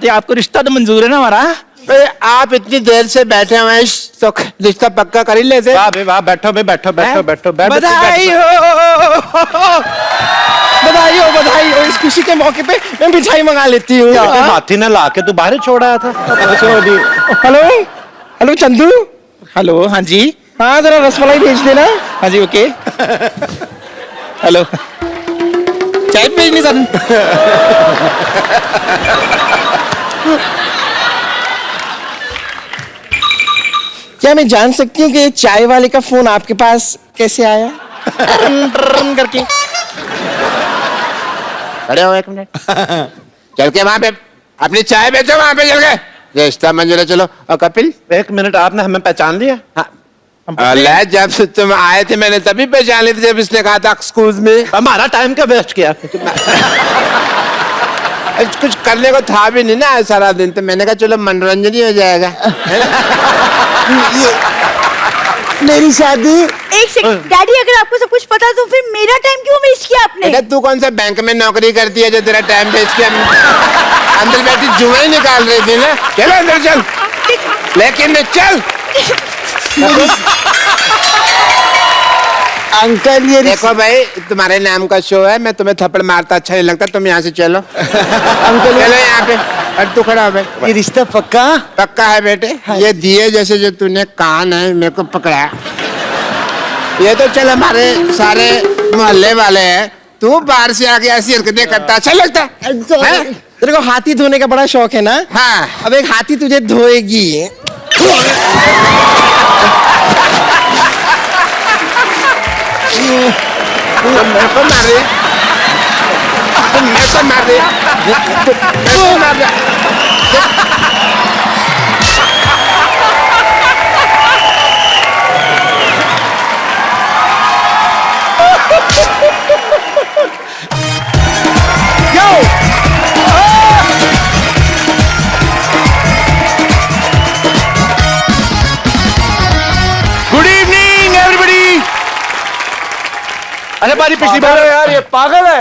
ये आपको रिश्ता तो मंजूर है ना हमारा? आप इतनी देर से बैठे हुए हैं तो रिश्ता पक्का कर ही लेते। वाह बे वाह, बैठो बे, बैठो बैठो बैठो बैठो। बधाई हो, बधाई हो, बधाई हो। इस खुशी के मौके पे मैं मिठाई मंगा लेती हूँ। हाथी ने ला के तू बाहर छोड़ आया था। Hello hello Chandu. हेलो, हाँ जी, हाँ जरा रसमलाई भेज देना। हाँ जी, ओके। हेलो, चाय भेजनी सर। क्या मैं जान सकती हूँ कि चाय वाले का फोन आपके पास कैसे आया? करके खड़े हो एक मिनट। चल के वहां पे अपनी चाय बेचो, वहां पे चल के रिश्ता मंजूर है। चलो। और कपिल, एक मिनट, आपने हमें पहचान लिया? हाँ, जब तुम आए थे मैंने तभी पहचान ली थी, जब इसने कहा था एक्सक्यूज मी। हमारा टाइम का वेस्ट किया। कुछ करने को था भी नहीं ना सारा दिन, तो मैंने कहा चलो मनोरंजन ही हो जाएगा। मेरी शादी। एक सेकंड डैडी, अगर आपको सब कुछ पता तो फिर मेरा टाइम क्यों वेस्ट किया आपने? बेटा तू कौन सा बैंक में नौकरी करती है जो तेरा टाइम वेस्ट किया? अंदर बैठी जुए ही निकाल रही थी ना। चलो अंदर चल, लेकिन चल। अंकल ये देखो भाई, तुम्हारे नाम का शो है, मैं तुम्हें थप्पड़ मारता अच्छा नहीं लगता, तुम यहाँ से चलो। अंकल चलो यहाँ पे। और तू खड़ा हो भाई। ये रिश्ता पक्का? पक्का है बेटे। हाँ। ये दिए जैसे जो तूने कान है मेरे को पकड़ा, ये तो चल हमारे सारे मोहल्ले वाले हैं। तू बाहर से आके ऐसी हरकतें करता अच्छा लगता है? तेरे को हाथी धोने का बड़ा शौक है ना? हाँ। अब एक हाथी तुझे धोएगी। मेरे को मार रही, मेरे को मार रही, मेरे को मार रही। Good evening everybody. अरे बारी पिछली बार यार ये पागल है,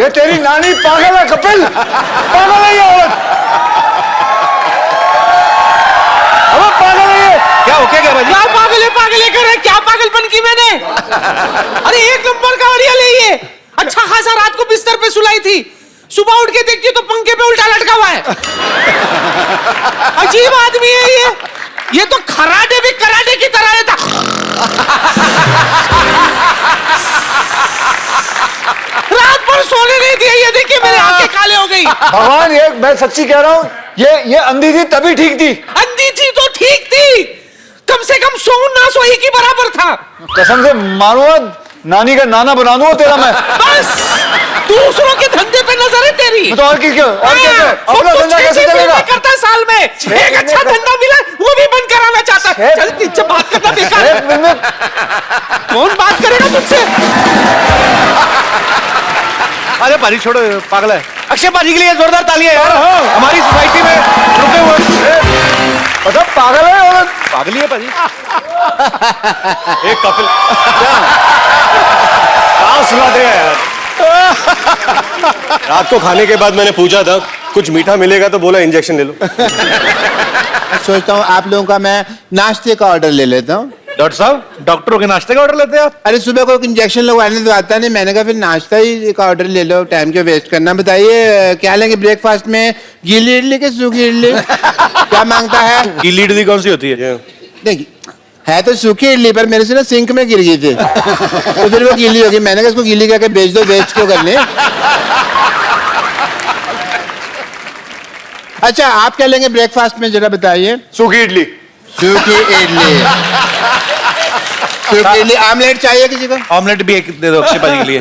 ये तेरी नानी पागल है कपिल, पागल है ये औरत। अब पागल है ये। क्या हो गया भाई? क्या पागल है कर रहे? क्या पागलपन की मैंने? अरे एक नंबर का बढ़िया ले ये। अच्छा खासा रात को बिस्तर पे सुलाई थी, सुबह उठ के देखती तो पंखे पे उल्टा लटका हुआ है। अजीब आदमी है ये तो खराटे भी कराटे की तरह रहता। रात भर सोने नहीं दिया, ये देखिए मेरे आंखें काले हो गई। भगवान, ये मैं सच्ची कह रहा हूँ, ये अंधी थी तभी ठीक थी। अंधी थी तो ठीक थी, कम से कम सो ना सोई की बराबर था। कसम से मारूंगा, नानी का नाना बना दूंगा तेरा मैं। बस दूसरों के धंधे पे नजर है तेरी। तो और क्या अपना धंधा कैसे चलेगा? करता साल में एक अच्छा धंधा मिला वो भी बंद कराना चाहता है। चल तुझसे बात करना बेकार है। कौन बात करेगा तुझसे? अरे पारी छोड़ो, पागल है। अक्षय पाजी के लिए जोरदार तालियां यार। हमारी सोसाइटी में रुके हुए मतलब पागल है औरत, पागल ही है पाजी। एक कपिल कहाँ सुनाते हैं यार। रात को खाने के बाद मैंने पूछा था कुछ मीठा मिलेगा, तो बोला इंजेक्शन ले लो। सोचता हूँ आप लोगों का मैं नाश्ते का ऑर्डर ले लेता हूँ। डॉक्टर साहब, डॉक्टरों के नाश्ते का ऑर्डर लेते हैं आप? अरे सुबह को इंजेक्शन लगवाने तो आता नहीं, मैंने कहा फिर नाश्ता ही का ऑर्डर ले लो, टाइम क्यों वेस्ट करना। बताइए क्या लेंगे ब्रेकफास्ट में? गीली इडली के सूखी इडली? क्या मांगता है? गीली इडली कौन सी होती है? देखिए है तो सूखी इडली, पर मेरे से ना सिंक में गिर गई थी तो फिर वो गीली होगी। मैंने कहा इसको गीली करके बेच दो, वेस्ट क्यों करने। अच्छा आप क्या लेंगे ब्रेकफास्ट में जरा बताइए? सूखी इडली। सूखी इडली, सूखी इडली। आमलेट चाहिए किसी को? ऑमलेट भी एक दे दो अक्षय पाजी के लिए।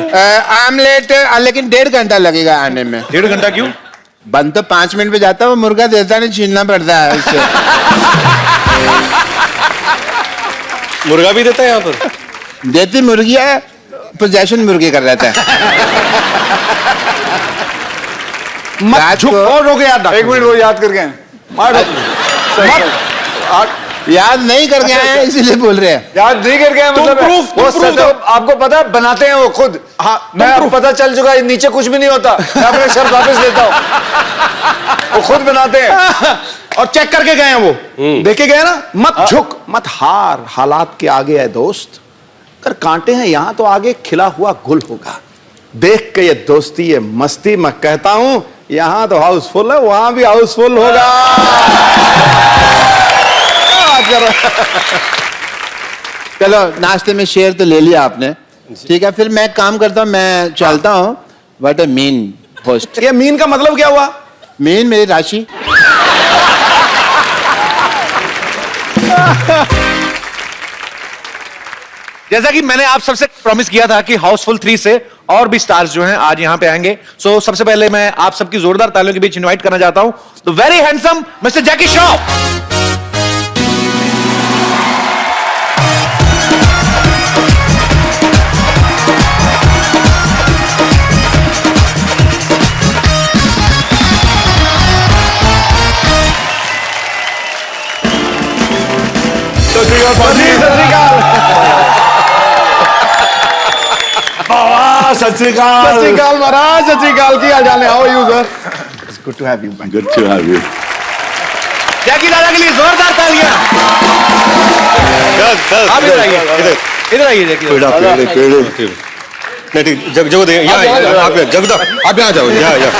आमलेट लेकिन 1.5 घंटा लगेगा आने में। 1.5 घंटा क्यों? बन तो 5 मिनट में जाता है, वो मुर्गा देता नहीं, छीनना पड़ता है उससे। मुर्गा भी देता है यहाँ पर? देती मुर्गी है, पोजेशन मुर्गी कर रहता है। मत झुक और रोके यार। एक मिनट वो याद करके आए। याद नहीं करके आए हैं इसीलिए बोल रहे हैं। याद नहीं कर गया मतलब proof, वो तुम proof setup आपको पता है बनाते हैं वो खुद। हाँ, मैं अब पता चल चुका है नीचे कुछ भी नहीं होता, मैं अपने शर्त वापस लेता हूँ, वो खुद बनाते हैं। और चेक करके गए हैं वो, देखे गए ना। मत झुक, मत हार, हालात के आगे है दोस्त। अगर कांटे हैं यहां तो आगे खिला हुआ गुल होगा। देख के ये दोस्ती, ये मस्ती, मैं कहता हूं यहां तो हाउसफुल है, वहां भी हाउसफुल होगा। चलो नाश्ते में शेयर तो ले लिया आपने, ठीक है। फिर मैं काम करता हूँ, मैं चलता हूँ। What a mean host. ये मीन का मतलब क्या हुआ? मीन मेरी राशि। जैसा कि मैंने आप सबसे प्रॉमिस किया था कि हाउसफुल 3 से और भी स्टार्स जो हैं आज यहां पे आएंगे। सो सबसे पहले मैं आप सबकी जोरदार तालियों के बीच इनवाइट करना चाहता हूं द वेरी हैंडसम मिस्टर जैकी श्रॉफ। सत श्री अकाल। सत श्री अकाल महाराज, सत श्री अकाल। की हाल चाल है? How are you sir? It's good to have you. Good to have you. Jackie दादा के लिए जोरदार तालियां। आप इधर आइए, इधर आइए जैकी दादा। पेड़े पेड़े पेड़े नहीं ठीक, जगह दे यहाँ आप जगदा आप यहाँ जाओ, यहाँ जाओ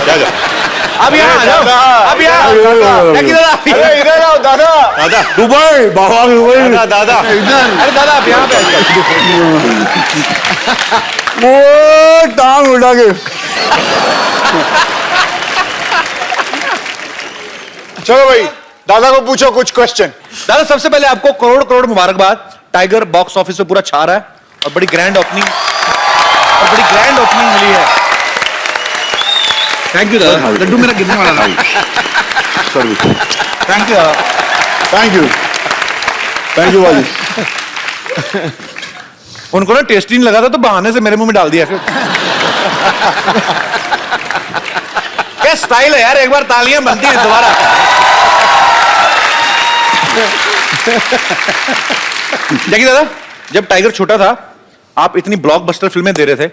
अब यहाँ आ जाओ, अब यहाँ जैकी दादा। अरे इधर आओ दादा। दादा दुबई बाबा दुबई दादा अरे दादा आप यहाँ पे आइए। वो टांग उठा के चलो भाई, दादा को पूछो कुछ क्वेश्चन। दादा सबसे पहले आपको करोड़ करोड़ मुबारकबाद। टाइगर बॉक्स ऑफिस पे पूरा छा रहा है और बड़ी ग्रैंड ओपनिंग मिली है। थैंक यू दादा। लड्डू मेरा गिरने वाला था। सॉरी थैंक यू दादा। थैंक यू वाली। उनको ना टेस्टी नहीं लगा था तो बहाने से मेरे मुंह में डाल दिया। क्या स्टाइल है यार, एक बार तालियां बनती है दोबारा। जैकी दादा जब टाइगर छोटा था आप इतनी ब्लॉकबस्टर फिल्में दे रहे थे,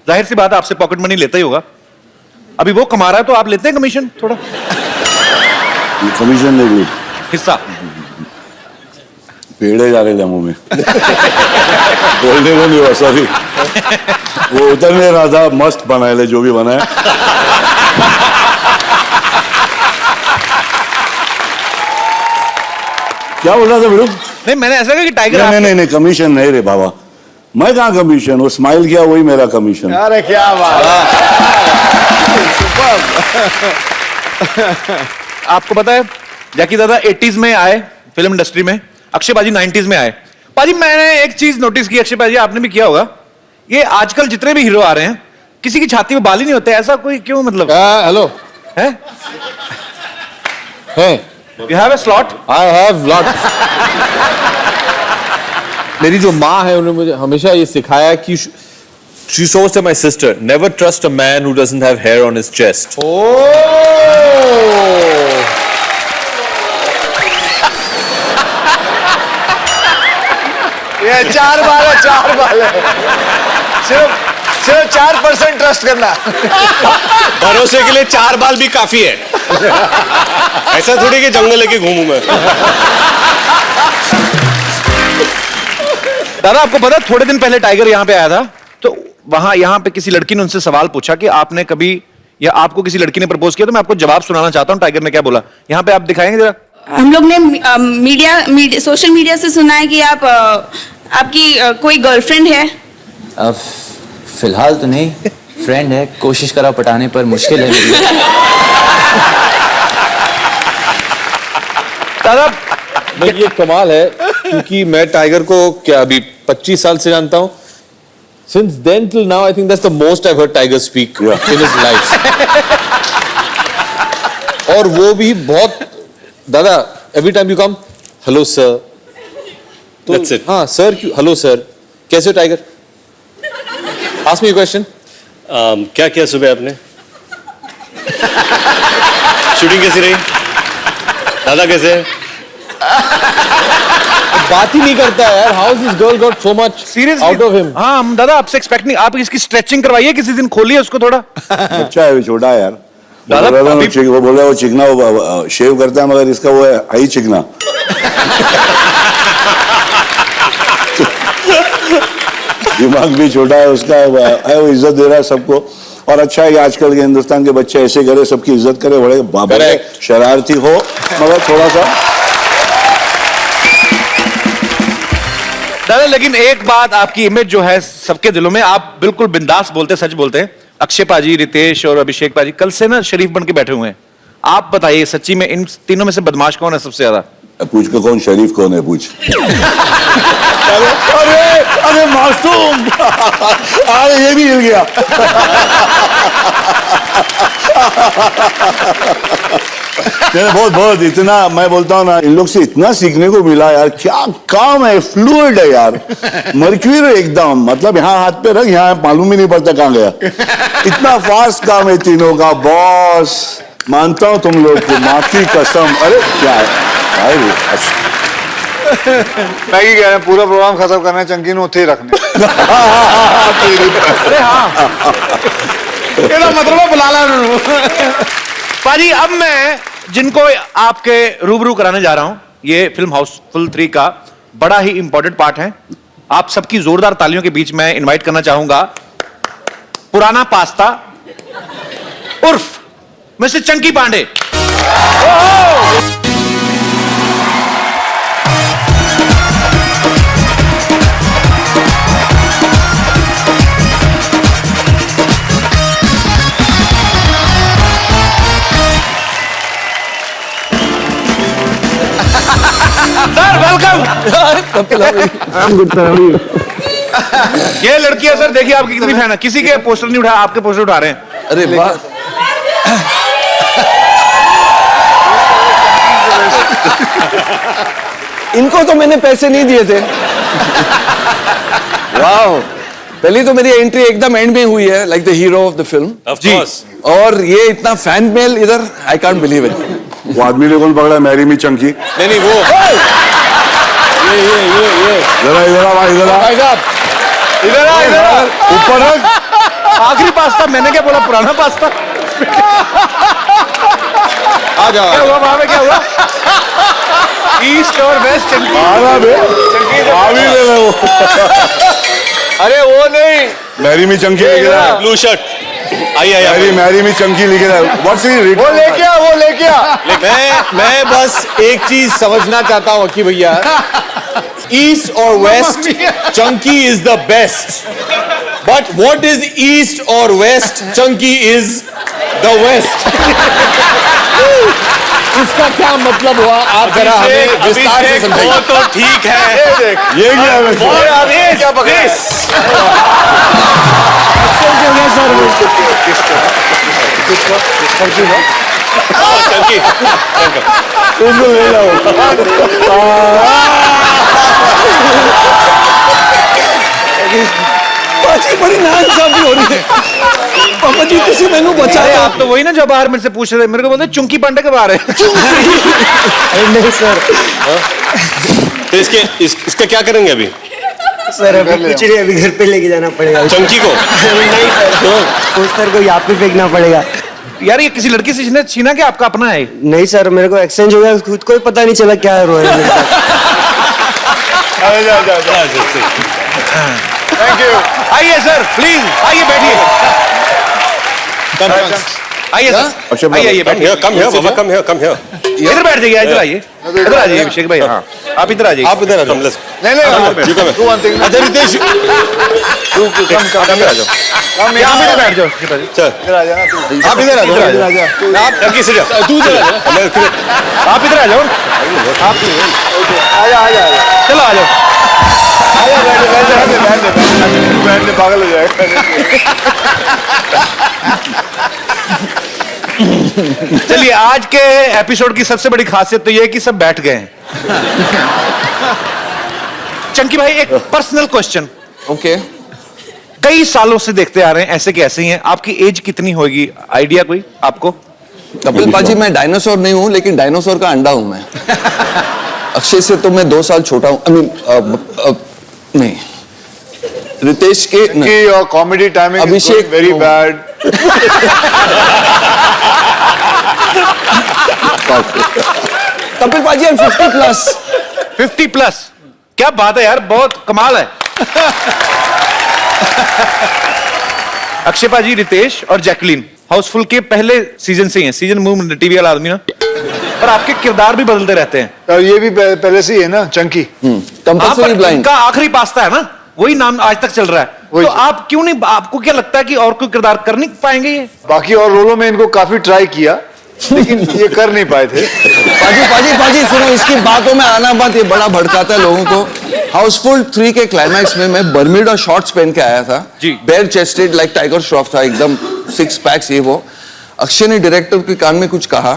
जाहिर सी बात है आपसे पॉकेट मनी लेता ही होगा। अभी वो कमा रहा है तो आप लेते हैं कमीशन थोड़ा? कमीशन नहीं, हिस्सा पेड़े जा रहे मुंह में बोलने को नहीं हुआ, सॉरी। वो उधर में रहा था, मस्त बनाए ले जो भी बनाया। क्या बोल रहा था मेरे? नहीं मैंने ऐसा कहा कि टाइगर नहीं कमीशन नहीं रे बाबा, मैं कहाँ कमीशन, वो स्माइल किया वही मेरा कमीशन। अरे क्या बात। आपको पता है जैकी दादा 80s में आए फिल्म इंडस्ट्री में, अक्षय पाजी 90s में आए। पाजी मैंने एक चीज नोटिस की, अक्षय पाजी आपने भी किया होगा, ये आजकल जितने भी हीरो आ रहे हैं किसी की छाती में बाल ही नहीं होते, ऐसा कोई क्यों? मतलब हेलो है है you have a slot? I have lot. मेरी जो माँ है उन्होंने मुझे हमेशा ये सिखाया कि she shows to my sister never trust a man who doesn't have hair on his chest. ये 4 बाल है, 4 बाल है। सिर्फ 4% ट्रस्ट करना। भरोसे के लिए 4 बाल भी काफी है। ऐसा थोड़ी कि जंगल लेके घूमूं मैं। दादा आपको पता थोड़े दिन पहले टाइगर यहाँ पे आया था तो वहां यहाँ पे किसी लड़की ने उनसे सवाल पूछा कि आपने कभी या आपको किसी लड़की ने प्रपोज किया, तो मैं आपको जवाब सुनाना चाहता हूँ टाइगर ने क्या बोला। यहाँ पे आप दिखाएंगे जरा। हम लोग ने सोशल मीडिया से सुना है कि आपकी कोई गर्लफ्रेंड है। फिलहाल तो नहीं, फ्रेंड है, कोशिश करा पटाने पर मुश्किल है मेरी। दादा ये कमाल है क्योंकि मैं टाइगर को क्या अभी 25 साल से जानता हूँ। Since then till now, I think that's the most I've heard Tiger speak in his life. और वो भी बहुत दादा every time you come, hello sir. तो That's it. हाँ sir, hello sir. कैसे हो tiger? Ask me a question. क्या किया सुबह आपने? शूटिंग कैसी रही? दादा कैसे है? बात ही नहीं करता है यार. How has this girl got so much seriously out of him? हाँ हम दादा आपसे एक्सपेक्ट नहीं, आप इसकी स्ट्रेचिंग करवाइए किसी दिन, खोलिए उसको थोड़ा. अच्छा है, छोटा है यार. दादा, वो अभी- वो बोल रहा है वो चिकना वो शेव करता है, मगर इसका वो है हाई चिकना. दिमाग भी छोटा है उसका है, वो इज्जत दे रहा है सबको. और अच्छा है कि आजकल के हिंदुस्तान के बच्चे ऐसे करे, सबकी इज्जत करे, बड़े बाबा शरारती हो मगर थोड़ा सा. दादा लेकिन एक बात, आपकी इमेज जो है सबके दिलों में, आप बिल्कुल बिंदास बोलते, सच बोलते हैं. अक्षय पाजी, रितेश और अभिषेक पाजी कल से ना शरीफ बन के बैठे हुए हैं. आप बताइए सच्ची में इन तीनों में से बदमाश कौन है सबसे ज्यादा? पूछ को कौन शरीफ कौन है पूछ. अरे अरे मासूम, अरे ये भी हिल गया. बहुत बहुत इतना मैं बोलता हूँ ना, इन लोग से इतना सीखने को मिला यार. क्या काम है, फ्लूइड है यार. मर्क्यूरी एकदम, मतलब यहाँ हाथ पे रख, यहाँ मालूम ही नहीं पड़ता कहाँ गया. इतना फास्ट काम है तीनों का. बॉस मानता हूँ तुम लोग को, माँ की कसम. अरे क्या है मैं ही कह रहा पूरा प्रोग्राम खत्म करना, चंकी ने उत्थे ही रखने. अरे हाँ ਇਹਦਾ मतलब बुला ला उन्होंने. पाजी अब मैं जिनको आपके रूबरू कराने जा रहा हूं, ये फिल्म हाउसफुल 3 का बड़ा ही इंपॉर्टेंट पार्ट है. आप सबकी जोरदार तालियों के बीच मैं इनवाइट करना चाहूंगा पुराना पास्ता उर्फ mister Chunky Pandey. Sir welcome. ये लड़की है सर, देखिए आपकी कितनी फैन है. किसी के पोस्टर नहीं उठाया, आपके पोस्टर उठा रहे हैं. अरे वाह. इनको तो मैंने पैसे नहीं दिए थे. वाह, पहली तो मेरी एंट्री एकदम एंड में हुई है, like the hero of the film. जी. और ये इतना फैन मेल इधर, आई कांट बिलीव इट. वो आदमी ने कौन पकड़ा, मैरी मी चंकी. नहीं वो ये जरा इधर आ भाई, इधर आ. भाई साहब इधर आ, इधर आ. ऊपर रख. आखिरी पास्ता, मैंने क्या बोला, पुराना पास्ता. आ जाओ. क्या हुआ वहां पे, क्या हुआ? ईस्ट और वेस्ट चंकी. आना बे, आ भी ले रहे हो. अरे वो नहीं, मैरी मी चंकी लिख रहा है. Blue shirt. आइए मैरी मी चंकी लिख रहा है. व्हाट्स ही वो लेके आ, वो लेके आ. मैं बस एक चीज समझना चाहता हूँ कि भैया, ईस्ट और west, Chunky is the best, but what is east और west, Chunky is the west. इसका क्या मतलब हुआ, आप जरा हमें विस्तार से समझाइए. वो तो ठीक है. ये क्या है? क्या पकड़े? उसको ले जाओ. पाजी बड़ी नाइंसाफी हो रही है. पापा जी किसी मैनू अरे बचाया. आप तो वही ना जो बाहर मेरे से पूछ रहे थे, मेरे को बोलते चुंकी पांडे के बाहर है. नहीं सर, तो इसका क्या करेंगे अभी? सर अभी कुछ नहीं, अभी घर पे लेके जाना पड़ेगा. चंकी को नहीं सर, पोस्टर को यहाँ पे फेंकना पड़ेगा. यार ये किसी लड़की से छीना क्या, आपका अपना है? नहीं सर, मेरे को एक्सचेंज हो गया, खुद को ही पता नहीं चला क्या रो रहा है. Thank you. आइए सर प्लीज, आइए बैठिए. आइए सर, आइए आइए बैठिए. Come here. इधर बैठ जाइए, इधर आइए, इधर आ जाइए अभिषेक भाई. हाँ आप इधर आ जाइए. आप इधर आ जाओ. नहीं तू वन थिंग. अच्छा रितेश, आप इधर आ जाओ. यहाँ पे बैठ जाओ. चल इधर आ जाना तू. आप इधर आ जाओ. आप चंकी से जाओ. तू इधर आ जा. आप इधर आ जाओ. आप आजा. चलो आ जाओ. बैठ दे, पागल हो जाएगा. चलिए आज के एपिसोड की सबसे बड़ी खासियत तो ये है कि सब बैठ गए हैं. चंकी भाई एक पर्सनल क्वेश्चन. ओके. कई सालों से देखते आ रहे हैं, ऐसे के ऐसे ही हैं. आपकी एज कितनी होगी, आइडिया कोई आपको? कपिल पाजी, मैं डायनासोर नहीं हूँ, लेकिन डायनासोर का अंडा हूँ मैं. अक्षय से तो मैं 2 साल छोटा हूँ। आई मीन नहीं, रितेश के कि your comedy timing Abhishek very bad. Kapil पाजी 50+। 50+, क्या बात है यार, बहुत कमाल है। अक्षय पाजी, रितेश और जैकलीन हाउसफुल के पहले सीजन से ही हैं। सीजन मूव टीवी वाला आदमी ना, पर आपके किरदार भी बदलते रहते हैं। और ये भी पहले से ही है ना, चंकी। Compulsory blind. इनका आखिरी पास्ता है ना, वही नाम आज तक चल रहा है। तो आप क्यों नहीं, आपको क्या लगता है कि और कोई किरदार कर नहीं पाएंगे ये? बाकी और रोलों में इनको काफी ट्राई किया, लेकिन ये कर नहीं पाए थे। पाजी सुनो, इसकी बातों में आना मत, ये बड़ा भड़काता है लोगों को। हाउसफुल 3 के क्लाइमैक्स में मैं बर्म्यूडा शॉर्ट्स पहन के आया था जी, bare chested like Tiger Shroff था, एकदम 6 पैक्स ये वो। अक्षय ने डायरेक्टर के कान में कुछ कहा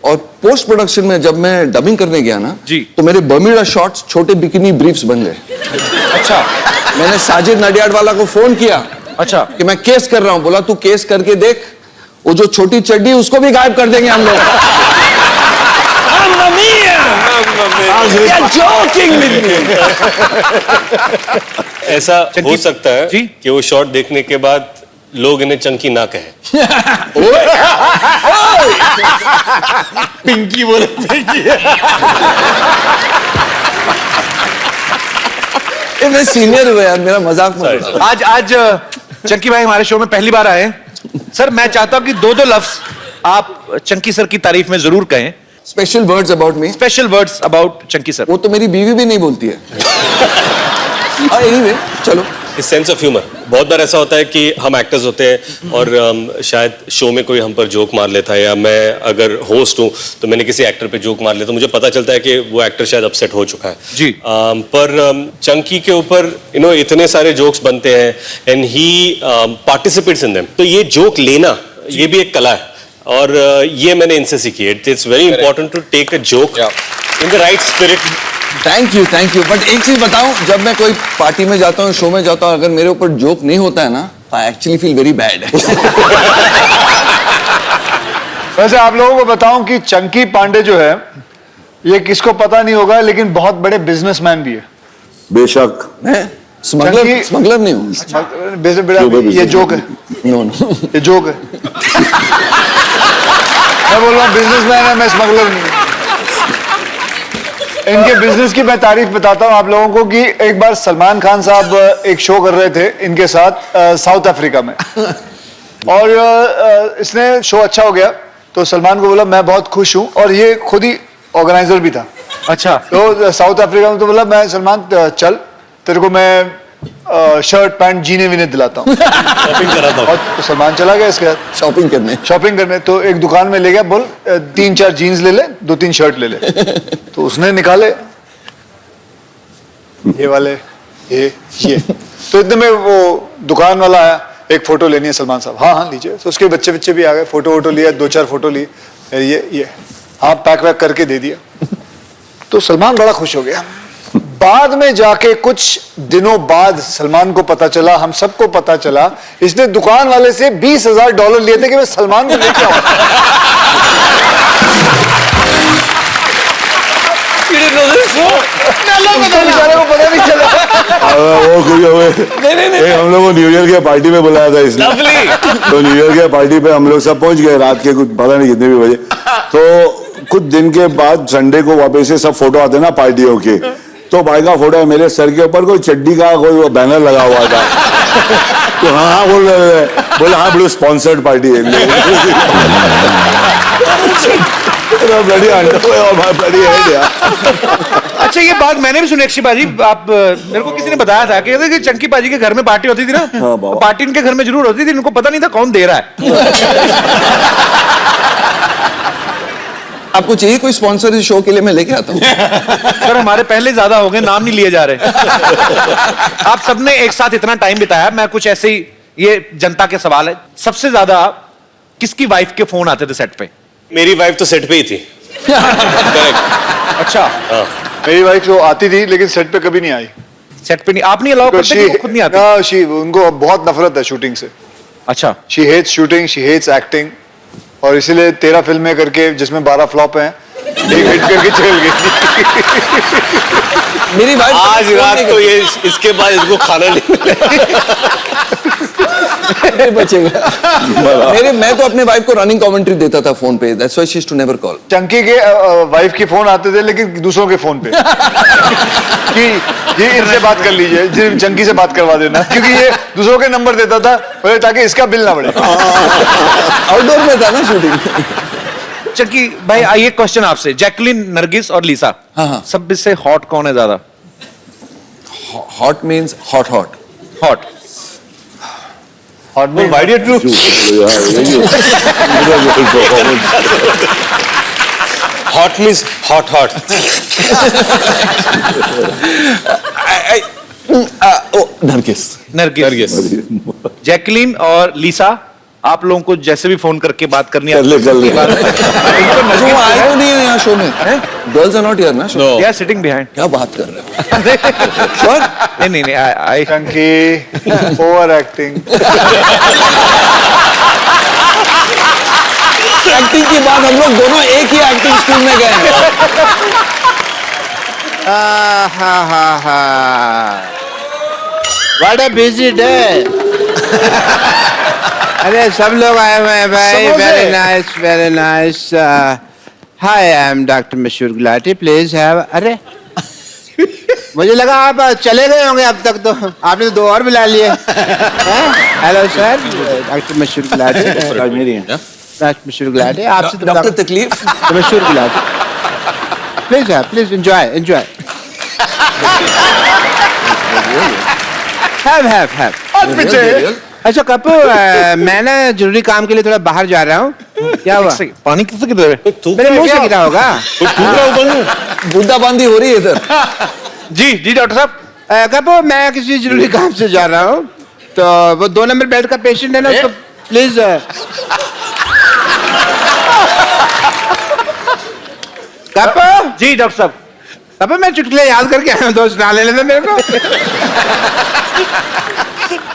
और पोस्ट प्रोडक्शन में जब मैं डबिंग करने गया ना जी, तो मेरे बर्म्यूडा शॉर्ट्स छोटे बिकिनी ब्रीफ्स बन गए। अच्छा। मैंने साजिद नडियाड वाला को फोन किया, अच्छा, कि मैं केस कर रहा हूं। बोला तू केस करके देख, वो जो छोटी चड्डी उसको भी गायब कर देंगे हम लोग। ऐसा हो सकता है कि वो शॉट देखने के बाद लोग इन्हें चंकी ना कहें। पिंकी बोले पिंकी। मैं सीनियर हुआ यार, मेरा मजाक मत। आज चंकी भाई हमारे शो में पहली बार आए हैं। सर मैं चाहता हूं कि 2 लफ्ज आप चंकी सर की तारीफ में जरूर कहें। Special words about me. Special words about Chunky sir. वो तो मेरी बीवी भी नहीं बोलती है। एनीवे चलो। इस सेंस ऑफ ह्यूमर, बहुत बार ऐसा होता है कि हम एक्टर्स होते हैं और शायद शो में कोई हम पर जोक मार लेता है, या मैं अगर होस्ट हूं तो मैंने किसी एक्टर पे जोक मार लिया तो मुझे पता चलता है कि वो एक्टर शायद अपसेट हो चुका है जी। पर चंकी के ऊपर इतने सारे जोक्स बनते हैं and he participates in them, तो ये जोक लेना ये भी एक कला है और ये मैंने इनसे सीखी है। It's very important to take a joke in the right spirit. Thank you. But एक चीज बताऊं, जब मैं कोई पार्टी में जाता हूं, शो में जाता हूं, अगर मेरे ऊपर जोक नहीं होता है ना, I actually feel very bad. वैसे आप लोगों को बताऊं कि चंकी पांडे जो है, ये किसको पता नहीं होगा, लेकिन बहुत बड़े बिजनेसमैन भी है। बेशक। स्मगलर नहीं हूं। ये जोक है। नो ये जोक है। मैं बोल रहा हूँ बिजनेसमैन है, मैं स्मगलर नहीं हूँ। इनके बिजनेस की मैं तारीफ बताता हूँ आप लोगों को कि एक बार सलमान खान साहब एक शो कर रहे थे इनके साथ साउथ अफ्रीका में, और इसने शो अच्छा हो गया तो सलमान को बोला मैं बहुत खुश हूँ, और ये खुद ही ऑर्गेनाइजर भी था। अच्छा। तो साउथ अफ्रीका में तो बोला मैं सलमान चल तेरे को मैं शर्ट पैंट जीने वीने दिलाता हूँ, शॉपिंग कराता हूँ। तो सलमान चला गया इसके साथ शॉपिंग करने। तो एक दुकान में ले गया, बोल 3-4 जीन्स ले ले, 2-3 शर्ट ले ले। तो उसने निकाले ये वाले, ये तो इतने में वो दुकान वाला आया, एक फोटो लेनी है सलमान साहब। हाँ लीजिए। तो उसके बच्चे भी आ गए, फोटो लिया, 2-4 फोटो लिए, ये हाँ पैक वैक करके दे दिया। तो सलमान बड़ा खुश हो गया। बाद में जाके कुछ दिनों बाद सलमान को पता चला, हम सबको पता चला, इसने दुकान वाले से $20,000 लिए थे कि मैं सलमान को लेके आऊं। बेचारे को पता नहीं चला। वो नहीं, हम लोग को न्यू ईयर के पार्टी में बुलाया था इसने। तो न्यू ईयर के पार्टी पे हम लोग सब पहुंच गए रात के कुछ पता नहीं कितने भी बजे। तो कुछ दिन के बाद संडे को वापस से सब फोटो आते ना पार्टियों के, तो भाई का फोटो है, मेरे सर के ऊपर कोई चड्डी का कोई बैनर लगा हुआ था। तो हाँ बोले हाँ ब्लू स्पॉन्सर्ड पार्टी है। अच्छा ये बात मैंने भी सुनी अक्षय बाजी, आप मेरे को किसी ने बताया था कि चंकी बाजी के घर में पार्टी होती थी ना, पार्टी इनके घर में जरूर होती थी, इनको पता नहीं था कौन दे रहा है। आपको चाहिए कोई स्पॉन्सर इस शो के लिए, मैं लेके आता हूँ। सर हमारे पहले ज्यादा हो गए, नाम नहीं लिए जा रहे। आप सबने एक साथ इतना टाइम बिताया, मैं कुछ ऐसे ही, ये जनता के सवाल है, सबसे ज्यादा किसकी वाइफ के फोन आते थे सेट पे? मेरी वाइफ तो सेट पे ही थी। अच्छा। मेरी वाइफ तो आती थी लेकिन सेट पे कभी नहीं आई। सेट पे नहीं, आप नहीं अलाउ करते कि वो खुद नहीं आती? उनको बहुत नफरत है शूटिंग से। अच्छा। She hates shooting, she hates acting, और इसीलिए 13 फिल्में करके जिसमें 12 फ्लॉप हैं, एक हिट करके चल गई। मेरी वाइफ आज रात को ये इसके बाद इसको खाना नहीं बचेगा। मैं तो अपने वाइफ को रनिंग कमेंट्री देता था फोन पे, that's why she used to never call. Chunky के वाइफ के फोन आते थे लेकिन दूसरों के फोन पे कि ये इनसे बात कर लीजिए, चंकी से बात करवा देना, क्योंकि ये दूसरों के नंबर देता था ताकि इसका बिल ना बढ़े। आउटडोर में था ना शूटिंग। चंकी भाई आइए क्वेश्चन आपसे, जैकलिन, नरगिस और लीसा, हाँ। सब में से हॉट कौन है ज्यादा? Hot means hot hot hot और why did you hot means hot hot. Nargis. Jacqueline और लीसा, आप लोगों को जैसे भी फोन करके बात करनी है कर ले। जो आए तो नहीं है यहाँ शो में, गर्ल्स आर नॉट हियर ना show. They are sitting behind. क्या बात कर रहे हो? श्योर? नहीं I Chunky over acting. Acting की बात, हम लोग दोनों एक ही एक्टिंग स्कूल में गए हैं। What a busy day. अरे सब लोग आए हुए हैं भाई, very nice very nice. Hi, I am doctor मशहूर गुलाटी, प्लीज हैव। अरे मुझे लगा आप चले गए होंगे अब तक, तो आपने तो 2 और बुला लिए। हेलो सर, डॉक्टर मशहूर गुलाटी। डॉक्टर मशहूर गुलाटी, आपसे तो डॉक्टर तकलीफ। मशहूर Gulati, please have, please enjoy enjoy. Have. अच्छा कपू, मैं ना जरूरी काम के लिए थोड़ा बाहर जा रहा हूँ। क्या हुआ? पानी किससे गिर रहा है? मेरे मुंह से गिरा होगा। बूंदाबांदी हो रही है इधर। जी डॉक्टर साहब। कपू, मैं किसी जरूरी काम से जा रहा हूँ, तो वो 2 नंबर बेड का पेशेंट है ना, उसको प्लीज। कपू जी डॉक्टर साहब। कपू, मैं चुटकुले याद करके आया हूँ, दोस्त ना ले लेते मेरे को।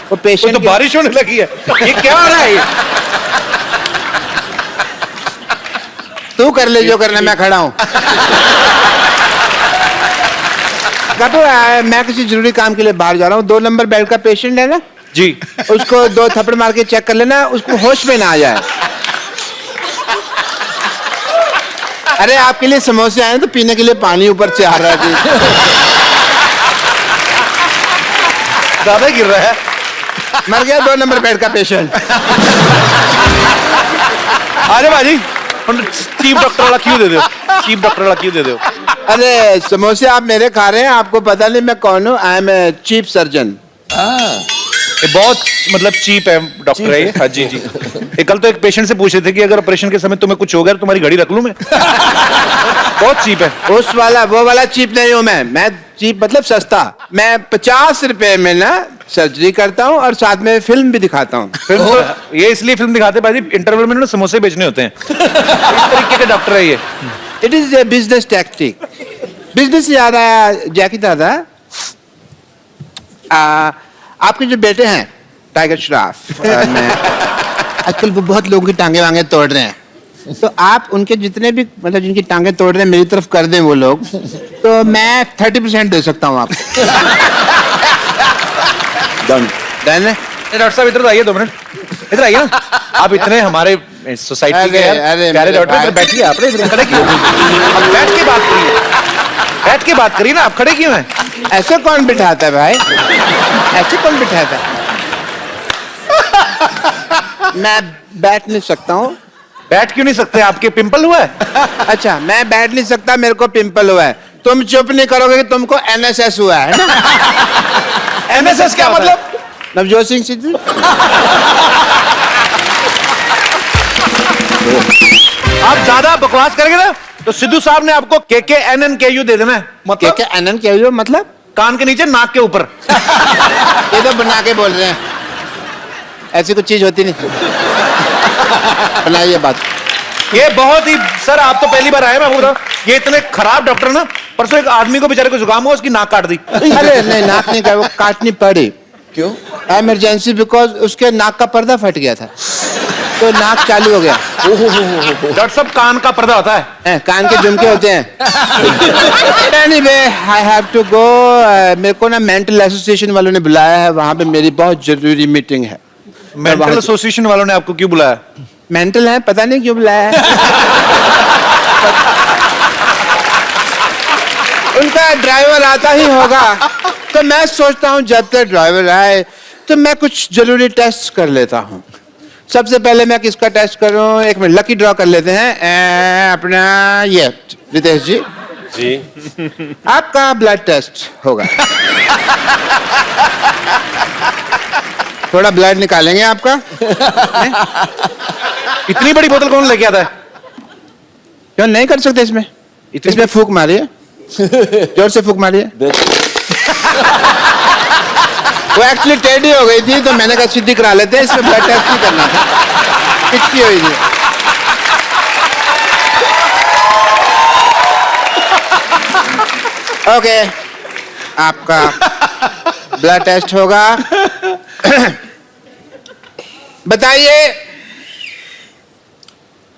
वो पेशेंट तो बारिश होने लगी है, ये क्या हो रहा है? तू कर ले जो करना, मैं खड़ा हूँ। कपू, मैं किसी जरूरी काम के लिए बाहर जा रहा हूँ, 2 नंबर बेड का पेशेंट है ना जी, उसको 2 थप्पड़ मार के चेक कर लेना, उसको होश में ना आ जाए। अरे आपके लिए समोसे आए तो पीने के लिए पानी ऊपर से आ रहा है जी। ज्यादा गिर रहा है। मर गया 2 नंबर बेड का पेशेंट। अरे बाजी, चीफ डॉक्टर वाला क्यों दे दो? चीफ डॉक्टर वाला क्यों दे दो? अरे समोसे आप मेरे खा रहे हैं, आपको पता नहीं मैं कौन हूँ। I am a chief surgeon. ये बहुत मतलब चीप है डॉक्टर है ये। हाँ जी। ये कल तो एक पेशेंट से पूछ रहे थे कि अगर ऑपरेशन के समय तुम्हें कुछ हो गया तो तुम्हारी घड़ी रख लूं मैं। बहुत चीप है। उस वाला वो वाला चीप नहीं हूँ मैं चीप मतलब सस्ता। मैं 50 रुपए में ना सर्जरी करता हूँ और साथ में फिल्म भी दिखाता हूँ। फिल्म तो ये इसलिए फिल्म दिखाते बाजी, इंटरवल में ना समोसे बेचने होते हैं। इस तरीके के डॉक्टर है ये। It is a business tactic. Business से याद आया जैकी दादा, आपके जो बेटे हैं टाइगर श्रॉफ, आजकल वो बहुत लोगों की टांगे वांगे तोड़ रहे हैं, तो आप उनके जितने भी मतलब जिनकी टांगे तोड़ रहे हैं मेरी तरफ कर दें वो लोग, तो मैं 30% दे सकता हूँ आपको। डन है। डॉक्टर साहब इधर आइए 2 मिनट, इधर आइए ना। आप इतने हमारे सोसाइटी के यार प्यारे डॉक्टर, इधर बैठिए। आप इधर खड़े क्यों? आप बैठ के बात करिए, बैठ के बात करिए ना। आप खड़े क्यों हैं? ऐसे कौन बिठाता है भाई? ऐसे कौन बिठाता है? मैं बैठ नहीं सकता हूँ। बैठ क्यों नहीं सकते? आपके पिंपल हुआ है? अच्छा, मैं बैठ नहीं सकता, मेरे को पिंपल हुआ है। तुम चुप नहीं करोगे कि तुमको NSS हुआ है ना? NSS क्या मतलब? नवजोत सिंह सिद्धू। आप ज्यादा बकवास करेंगे ना तो सिद्धू साहब ने आपको KKNNKU दे देना है। मतलब KKNNKU मतलब कान के नीचे नाक के ऊपर। ये तो बना के बोल रहे हैं, ऐसी कुछ चीज होती नहीं। बनाइए बात। ये बहुत ही सर, आप तो पहली बार आए, मैं बोल रहा हूँ ये इतने खराब डॉक्टर ना। परसों एक आदमी को बेचारे को जुकाम हुआ, उसकी नाक काट दी। अरे नहीं, नाक नहीं, वो काटनी पड़ी। क्यों? इमरजेंसी, बिकॉज उसके नाक का पर्दा फट गया था। तो नाक चालू हो गया। डॉक्टर साहब कान का पर्दा होता है। कान के झुमके होते हैं। Anyway, I have to go. मेरे को ना मेंटल एसोसिएशन वालों ने बुलाया है, वहां पे मेरी बहुत जरूरी मीटिंग है। मेंटल एसोसिएशन वालों ने आपको क्यों बुलाया? मेंटल है, पता नहीं क्यों बुलाया है। उनका ड्राइवर आता ही होगा, तो मैं सोचता हूँ जब तक ड्राइवर आए तो मैं कुछ जरूरी टेस्ट कर लेता हूँ। सबसे पहले मैं किसका टेस्ट करूँ? एक मिनट, लकी ड्रॉ कर लेते हैं। अपना ये रितेश जी, आपका ब्लड टेस्ट होगा। थोड़ा ब्लड निकालेंगे आपका। इतनी बड़ी बोतल कौन लेके आता है? क्यों नहीं कर सकते इसमें? इसमें फूंक मारिए, जोर से फूंक मारिए। वो एक्चुअली टेढ़ी हो गई थी, तो मैंने कहा सीधी करा लेते हैं, इसमें ब्लड टेस्ट नहीं करना था, पिचकी हुई थी। ओके, आपका ब्लड टेस्ट होगा। बताइए,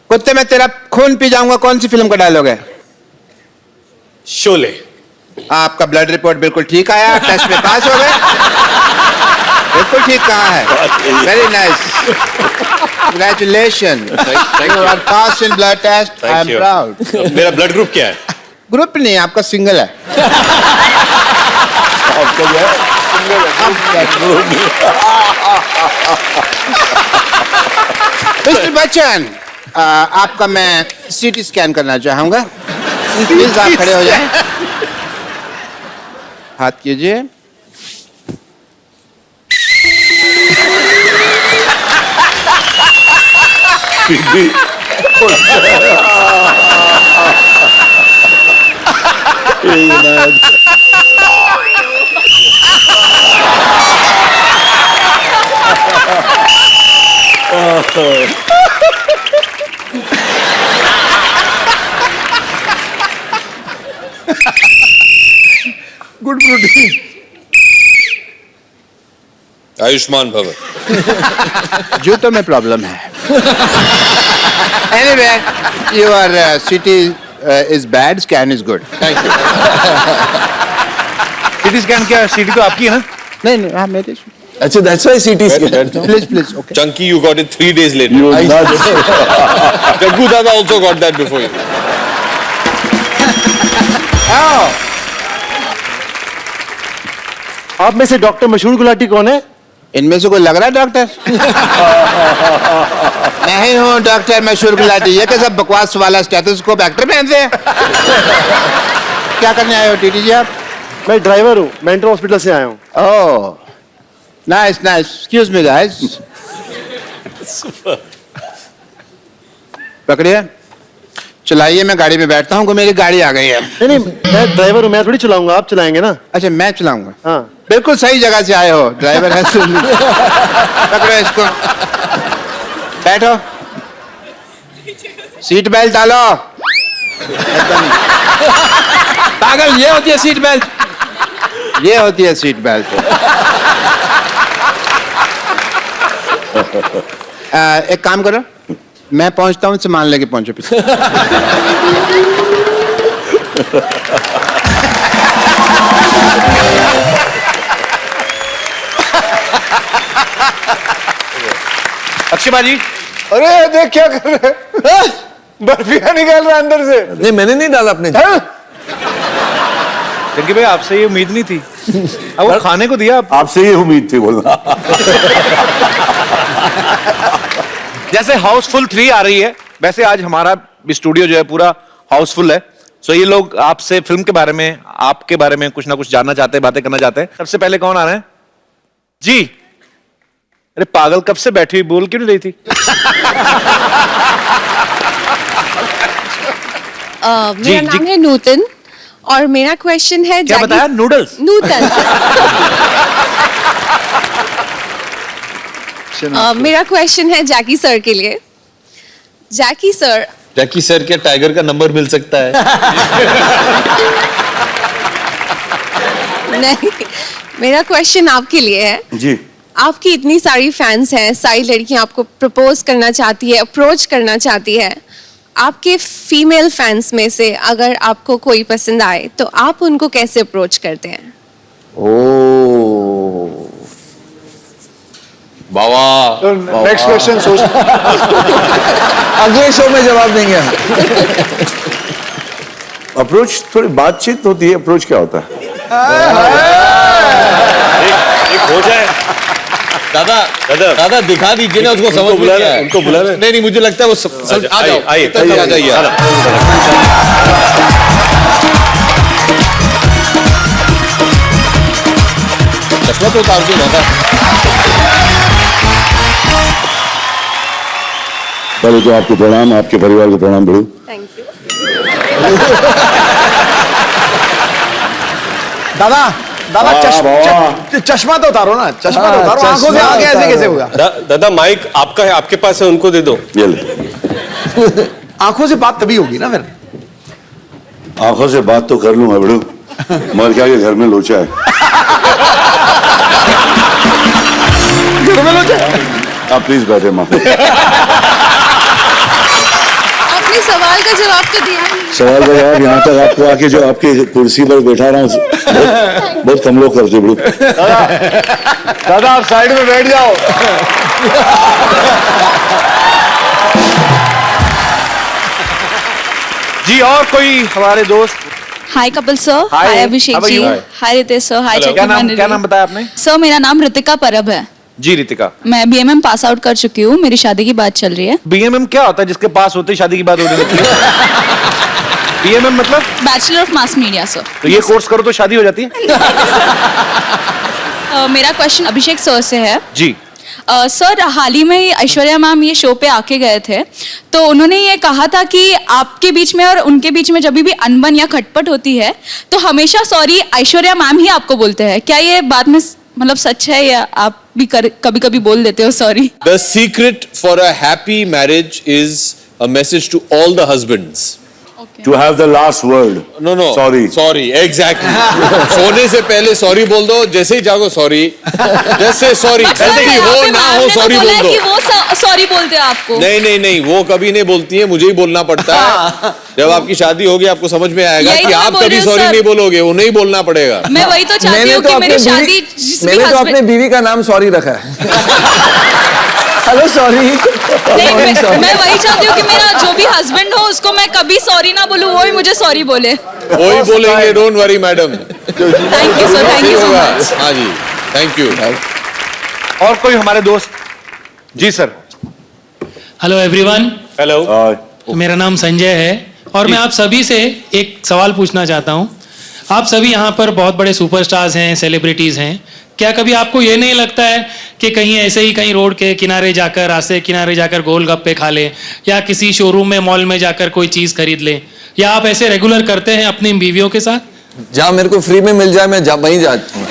कुत्ते में तेरा खून पी जाऊंगा कौन सी फिल्म का डायलॉग है? शोले। आपका ब्लड रिपोर्ट बिल्कुल ठीक आया, टेस्ट में पास हो गए। बिल्कुल ठीक कहा है। Very nice, congratulation, you are pass in blood test. I am proud. मेरा ब्लड ग्रुप क्या है? ग्रुप नहीं, आपका सिंगल है। मिस्टर बच्चन, आपका मैं सीटी स्कैन करना चाहूंगा। प्लीज आप खड़े हो जाएं, हाथ कीजिए। Good protein. आयुष्मान भव। जूतों में प्रॉब्लम है। Anyway, your CT is bad, scan is good. Thank you. CT scan क्या? सीटी तो आपकी है ना? नहीं, हाँ मेरी। अच्छा, that's why CT scan. Please, okay. Chunky, you got it 3 days later. You nuts. Jaggu Dada also got that before you. आप में से डॉक्टर मशहूर गुलाटी कौन है? इनमें से कोई लग रहा है डॉक्टर? नहीं हूँ डॉक्टर मशहूर गुलाटी। ये कैसा बकवास वाला स्टेथोस्कोप एक्टर पहनते हैं? क्या करने आए हो टीटी जी आप? मैं ड्राइवर हूँ, मेंटल हॉस्पिटल से आया हूँ। Oh, nice nice. Excuse me guys. पकड़िए, चलाइए, मैं गाड़ी में बैठता हूँ। मेरी गाड़ी आ गई है। नहीं, मैं ड्राइवर हूँ, मैं थोड़ी चलाऊंगा, आप चलाएंगे ना। अच्छा, मैं चलाऊंगा? हाँ, बिल्कुल सही जगह से आए हो, ड्राइवर है। पकड़ो इसको, बैठो, सीट बेल्ट डालो। पागल, ये होती है सीट बेल्ट, ये होती है सीट बेल्ट। एक काम करो, मैं पहुंचता हूं, सामान लेके पहुंचो पीछे। अक्षय भाजी, अरे देख क्या कर रहे हैं? बर्फिया निकाल रहा है अंदर से। नहीं, मैंने नहीं डाला अपने। जग्गी भाई, आपसे ये उम्मीद नहीं थी। अब वो खाने को दिया आपसे ये उम्मीद थी बोलना। जैसे हाउसफुल 3 आ रही है, वैसे आज हमारा भी स्टूडियो जो है पूरा हाउसफुल है। सो ये लोग आपसे फिल्म के बारे में, आपके बारे में कुछ ना कुछ जानना चाहते हैं, बातें करना चाहते हैं। सबसे पहले कौन आ रहे हैं जी? अरे पागल, कब से बैठी हुई, बोल क्यों नहीं रही थी? मेरा नाम है नूतन और मेरा क्वेश्चन है। क्या बताया? नूडल्स? नूतन। मेरा क्वेश्चन है जैकी सर के लिए। जैकी सर, जैकी सर के टाइगर का नंबर मिल सकता है? नहीं, मेरा क्वेश्चन आपके लिए है। जी। आपकी इतनी सारी फैंस हैं, सारी लड़कियां आपको प्रपोज करना चाहती है, अप्रोच करना चाहती है, आपके फीमेल फैंस में से अगर आपको कोई पसंद आए तो आप उनको कैसे अप्रोच करते हैं? ओ बाबा नेक्स्ट क्वेश्चन सोच अगले शो में जवाब देंगे हम। अप्रोच थोड़ी बातचीत होती है, अप्रोच क्या होता है? एक हो जाए। दादा दिखा दीजिए ना, उसको समझ में क्या है। उनको बुला रहे। नहीं मुझे लगता है वो आ जाओ, आइए आ जाइए। चश्मा तो उतार के दादा। पहले तो आपको प्रणाम, आपके परिवार को प्रणाम बड़ू। Thank you. दादा दादा चश्मा तो उतारो ना, चश्मा तो उतारो, आंखों से आगे ऐसे कैसे होगा? दादा माइक आपका है, आपके पास है, उनको दे दो। ये ले। आंखों से बात तभी होगी ना फिर। आंखों से बात तो कर लूंगा बड़ू, मर क्या, घर में लोचा है। घर में लोचा? आप प्लीज बैठे माँ। आपने सवाल का जवाब तो दिया नहीं। सवाल का जवाब यहाँ तक आपको आके जो आपके कुर्सी पर बैठा रहा हूँ बहुत कम लोग करते बड़ू। दादा आप साइड में बैठ जाओ। जी और कोई हमारे दोस्त? Hi Kapil sir, Hi. Hi Abhishek How are जी, you? Hi Ritesh sir, hi क्या नाम बताया आपने? सर मेरा नाम रितिका परब है। जी रितिका। मैं बीएमएम पास आउट कर चुकी हूँ, मेरी शादी की बात चल रही है। बीएमएम क्या होता है जिसके पास होते ही शादी की बात होने लगती है? बीएमएम मतलब? Bachelor of mass media sir. तो ये कोर्स करो तो शादी हो जाती है? मेरा क्वेश्चन अभिषेक सर से है। जी। सर हाल ही में ऐश्वर्या मैम ये शो पे आके गए थे, तो उन्होंने ये कहा था कि आपके बीच में और उनके बीच में जब भी अनबन या खटपट होती है तो हमेशा सॉरी ऐश्वर्या मैम ही आपको बोलते हैं। क्या ये बात में मतलब सच है या आप भी कभी कभी बोल देते हो sorry? The secret for a happy marriage is a message to all the husbands. To have the last word. No, Sorry. Sorry, exactly. सोने से पहले सॉरी बोल दो, जैसे ही जागो सॉरी, जैसे सॉरी, गलती हो ना हो सॉरी बोल दो। कि वो सॉरी बोलते हैं आपको? नहीं, वो कभी नहीं बोलती है, मुझे ही बोलना पड़ता है। जब आपकी शादी होगी आपको समझ में आएगा कि आप कभी सॉरी नहीं बोलोगे, उन्हें ही बोलना पड़ेगा। मैं वही तो चाहती हूँ कि मेरी शादी मैंने तो अपने बीवी का नाम सॉरी रखा है। Hello sorry. मैं वही चाहती हूँ कि मेरा जो भी हस्बैंड हो उसको मैं कभी सॉरी ना बोलूँ, वो ही मुझे सॉरी बोले। वही बोलेंगे, don't worry madam. Thank you sir, thank you so much. हाँ जी, थैंक यू। और कोई हमारे दोस्त? जी सर। Hello everyone. हेलो। मेरा नाम संजय है और मैं आप सभी से एक सवाल पूछना चाहता हूँ। आप सभी यहाँ पर बहुत बड़े सुपरस्टार्स हैं, सेलिब्रिटीज हैं, क्या कभी आपको ये नहीं लगता है कि कहीं ऐसे ही कहीं रोड के किनारे जाकर, रास्ते के किनारे जाकर गोलगप्पे खा ले या किसी शोरूम में, मॉल में जाकर कोई चीज खरीद ले, या आप ऐसे रेगुलर करते हैं अपनी बीवियों के साथ? जहाँ मेरे को फ्री में मिल जाए मैं वहीं जाता हूँ।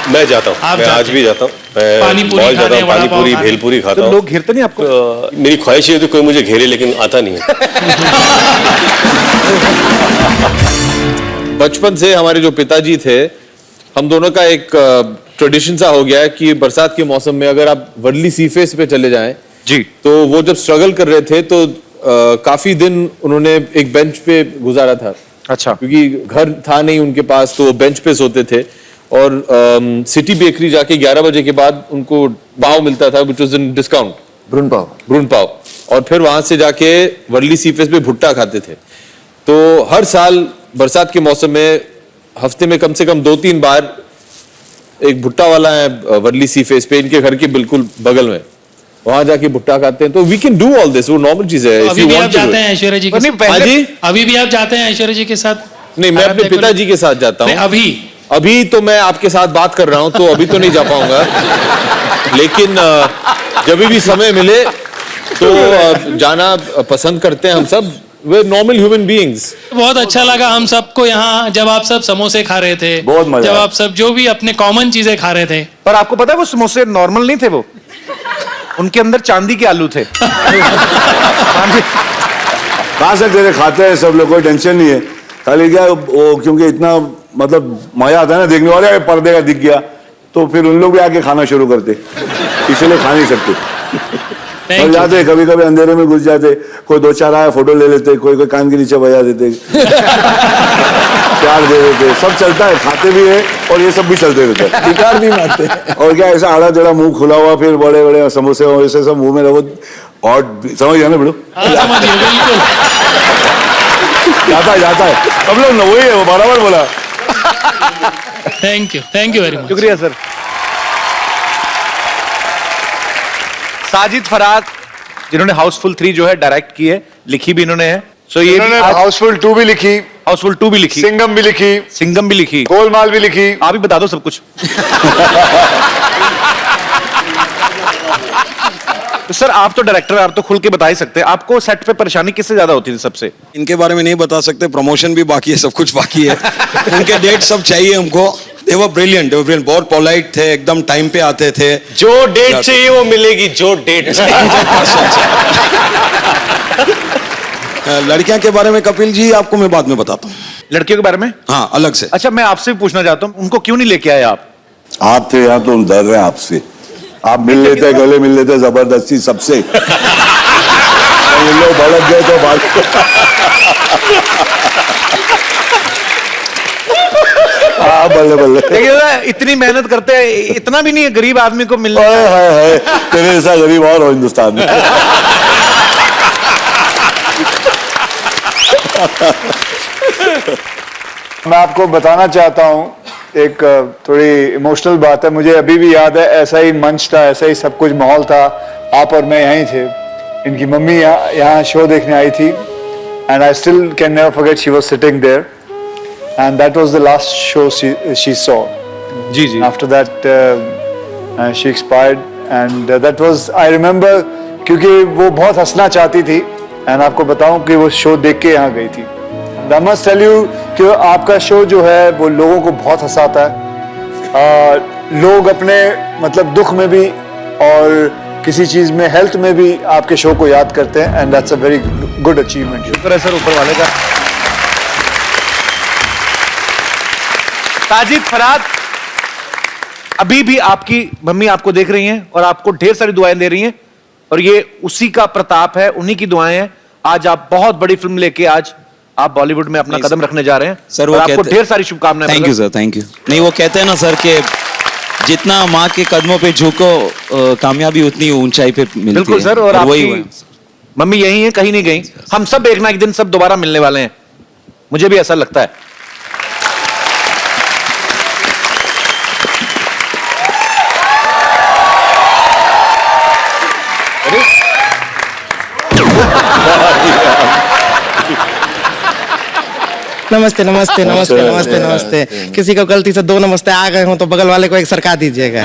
मैं जाता हूँ, मैं आज भी जाता हूँ, पानी पूरी मॉल जाता खाने, हूँ, वड़ा पानी पाव पूरी खाने। भेलपूरी खाता तो हूँ। लोग घेरते नहीं आपको? मेरी ख्वाहिश ये है कि कोई मुझे घेरे, लेकिन आता नहीं है। बचपन से हमारे जो पिताजी थे, हम दोनों का एक ट्रेडिशन सा हो गया है कि बरसात के मौसम में अगर आप वर्ली सी फेस पे चले जाएं जी, तो वो जब स्ट्रगल कर रहे थे तो काफी दिन उन्होंने एक बेंच पे गुजारा था। अच्छा। क्योंकि घर था नहीं उनके पास, तो वो बेंच पे सोते थे और सिटी बेकरी जाके 11 बजे के बाद उनको पाव मिलता था, विच वाज इन डिस्काउंट, भ्रूण पाव, और फिर वहां से जाके वर्ली सी फेस पे भुट्टा खाते थे। तो हर साल बरसात के मौसम में हफ्ते में कम से कम 2-3 बार एक भुट्टा वाला है वर्ली सी फेस पे, इनके घर के बिल्कुल बगल में, वहां जाके भुट्टा खाते हैं। तो we can do all this, वो नॉर्मल चीज है। अभी भी आप जाते हैं ऐश्वर्या जी के साथ? हाँ जी, अभी भी आप जाते हैं ऐश्वर्या जी के साथ? नहीं, मैं अपने पिताजी के साथ जाता हूँ। अभी तो मैं आपके साथ बात कर रहा हूँ, तो अभी तो नहीं जा पाऊंगा, लेकिन जब भी समय मिले तो जाना पसंद करते हैं हम सब। वे नॉर्मल ह्यूमन बीइंग्स। बहुत अच्छा लगा हम सबको यहाँ जब आप सब समोसे खा रहे थे, बहुत मजा जब आया। आप सब जो भी अपने कॉमन चीजें खा रहे थे। पर आपको पता है वो समोसे नॉर्मल नहीं थे, वो उनके अंदर चांदी के आलू थे। कहाँ से तेरे खाते हैं सब लोग, कोई टेंशन नहीं है। खाली क्या वो, क्योंकि इतना मतलब मजा आता है ना देखने वाले, पर्दे का दिख गया, तो फिर उन लोग भी आके खाना शुरू करते, इसलिए खा नहीं सकते। Thank और you. जाते कभी कभी अंधेरे में घुस जाते, कोई दो चार आया फोटो ले लेते, कोई कोई कान के नीचे बजा देते, प्यार दे देते, सब चलता है, खाते भी है और ये सब भी चलते रहते हैं, टिकार भी मारते हैं। और क्या ऐसा आड़ा टेढ़ा मुंह खुला हुआ, फिर बड़े बड़े समोसे वैसे सब मुंह में रखो, और समझ गया ना बेटो? हाँ, समझिए, बिल्कुल। जाता है सब लोग ना, वही है, वो बराबर बोला। Thank you very much. शुक्रिया सर। साजिद फराद जिन्होंने हाउसफुल 3 जो है डायरेक्ट की है, लिखी भी इन्होंने है। सो ये इन्होंने हाउसफुल 2 भी लिखी, हाउसफुल 2 भी लिखी, सिंगम भी लिखी, सिंगम भी लिखी, गोलमाल भी लिखी। आप ही बता दो सब कुछ। तो सर आप तो डायरेक्टर, आप तो खुल के बता ही सकते हैं, आपको सेट पे परेशानी किससे ज्यादा होती थी सबसे? इनके बारे में नहीं बता सकते, प्रमोशन भी बाकी है, सब कुछ बाकी है। उनके डेट सब चाहिए हमको। They were brilliant, बहुत पोलाइट थे, एकदम टाइम पे आते थे। जो डेट चाहिए वो मिलेगी, जो डेट लड़कियां के बारे में कपिल जी आपको मैं बाद में बताता हूँ। लड़कियों के बारे में? हाँ, अलग से। अच्छा, मैं आपसे भी पूछना चाहता हूँ, उनको क्यों नहीं लेके आए आप? आप थे यहाँ तो हम डर रहे हैं आपसे, आप मिल लेते, गले मिल लेते जबरदस्ती सबसे, ये लोग भड़क गए तो बात। हाँ बल्ले बल्ले। देखिए इतनी मेहनत करते हैं, इतना भी नहीं है गरीब आदमी को मिलना। है तेरे जैसा गरीब और हो हिंदुस्तान में। मैं आपको बताना चाहता हूँ एक थोड़ी इमोशनल बात है, मुझे अभी भी याद है, ऐसा ही मंच था, ऐसा ही सब कुछ माहौल था, आप और मैं यहीं थे, इनकी मम्मी यहाँ शो देखने आई थी, and I still can never forget she was sitting there, and that was the last show she saw. जी जी। After that she expired, and that was, I remember, क्योंकि वो बहुत हंसना चाहती थी, एंड आपको बताऊं कि वो शो देख के यहाँ गई थी। I must tell you कि आपका शो जो है वो लोगों को बहुत हंसाता है, लोग अपने मतलब दुख में भी और किसी चीज में, हेल्थ में भी आपके शो को याद करते हैं, and that's a very good achievement. शुक्र है सर ऊपर वाले का। साजिद फराद, अभी भी आपकी मम्मी आपको देख रही हैं और आपको ढेर सारी दुआएं दे रही हैं, और ये उसी का प्रताप है, उन्हीं की दुआएं हैं। आज आप बहुत बड़ी फिल्म लेके आज आप बॉलीवुड में अपना कदम रखने जा रहे हैं सर, और आपको ढेर सारी शुभकामनाएं। Thank you sir, thank you. नहीं, वो कहते हैं ना सर कि जितना माँ के कदमों पे झुको, कामयाबी उतनी ऊंचाई पे मिलती है। बिल्कुल सर, और वही आपकी मम्मी यही है, कहीं नहीं गई। हम सब एक ना एक दिन सब दोबारा मिलने वाले हैं, मुझे भी ऐसा लगता है। नमस्ते नमस्ते नमस्ते नमस्ते नमस्ते। किसी को गलती से 2 नमस्ते आ गए हो तो बगल वाले को एक सरका दीजिएगा।